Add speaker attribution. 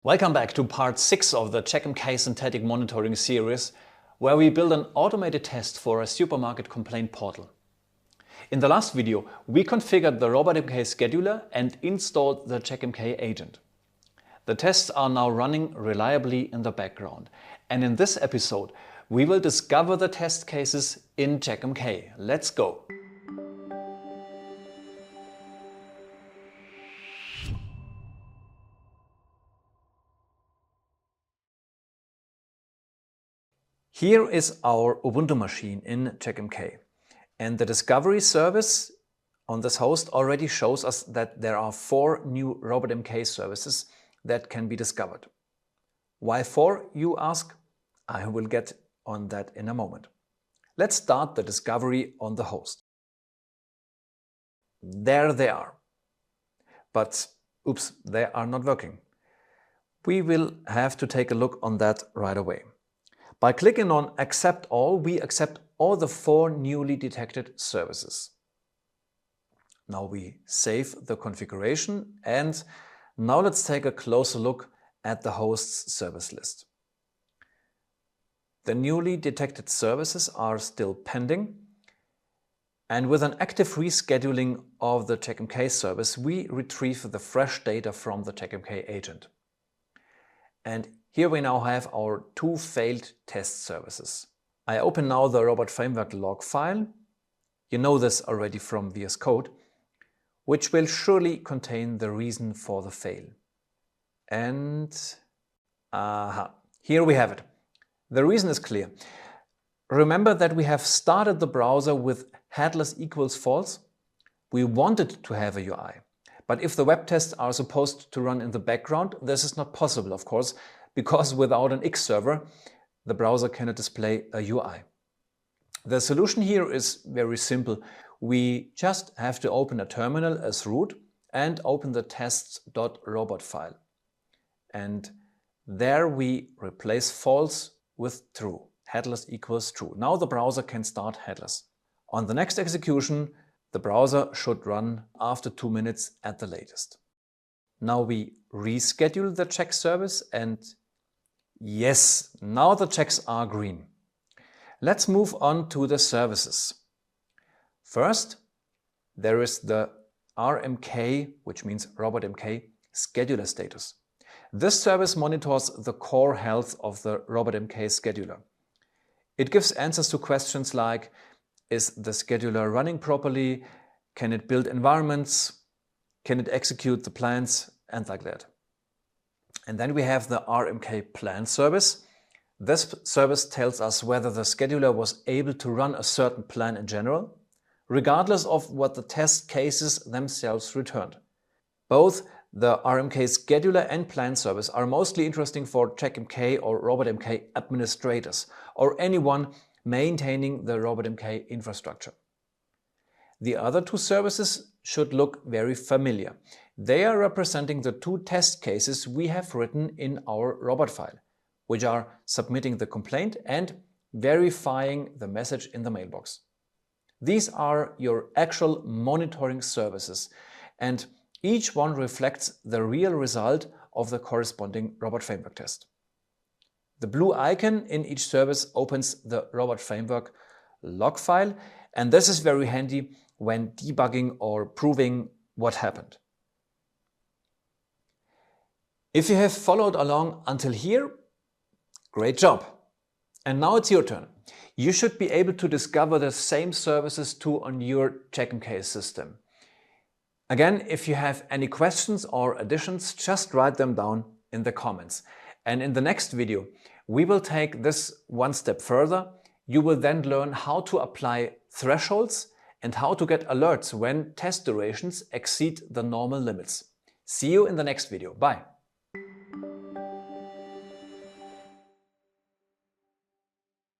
Speaker 1: Welcome back to part 6 of the Checkmk Synthetic Monitoring series, where we build an automated test for a supermarket complaint portal. In the last video, we configured the Robotmk Scheduler and installed the Checkmk agent. The tests are now running reliably in the background, and in this episode we will discover the test cases in Checkmk. Let's go! Here is our Ubuntu machine in Checkmk, and the discovery service on this host already shows us that there are 4 new Robotmk services that can be discovered. Why 4, you ask? I will get on that in a moment. Let's start the discovery on the host. There they are. But oops, they are not working. We will have to take a look on that right away. By clicking on Accept All, we accept all the 4 newly detected services. Now we save the configuration, and now let's take a closer look at the host's service list. The newly detected services are still pending, and with an active rescheduling of the Checkmk service, we retrieve the fresh data from the Checkmk agent. And here we now have our 2 failed test services. I open now the Robotmk log file. You know this already from VS Code, which will surely contain the reason for the fail. And here we have it. The reason is clear. Remember that we have started the browser with headless equals false. We wanted to have a UI. But if the web tests are supposed to run in the background, this is not possible, of course, because without an X server, the browser cannot display a UI. The solution here is very simple. We just have to open a terminal as root and open the tests.robot file. And there we replace false with true. Headless equals true. Now the browser can start headless. On the next execution, the browser should run after 2 minutes at the latest. Now we reschedule the check service, and yes, now the checks are green. Let's move on to the services. First, there is the RMK, which means Robotmk Scheduler status. This service monitors the core health of the Robotmk Scheduler. It gives answers to questions like, is the scheduler running properly? Can it build environments? Can it execute the plans? And like that. And then we have the RMK plan service. This service tells us whether the scheduler was able to run a certain plan in general, regardless of what the test cases themselves returned. Both the RMK scheduler and plan service are mostly interesting for Checkmk or Robotmk administrators, or anyone maintaining the Robotmk infrastructure. The other 2 services should look very familiar. They are representing the 2 test cases we have written in our robot file, which are submitting the complaint and verifying the message in the mailbox. These are your actual monitoring services, and each one reflects the real result of the corresponding Robot Framework test. The blue icon in each service opens the Robot Framework log file, and this is very handy when debugging or proving what happened. If you have followed along until here, great job! And now it's your turn. You should be able to discover the same services too on your Checkmk system. Again, if you have any questions or additions, just write them down in the comments. And in the next video, we will take this one step further. You will then learn how to apply thresholds and how to get alerts when test durations exceed the normal limits. See you in the next video. Bye!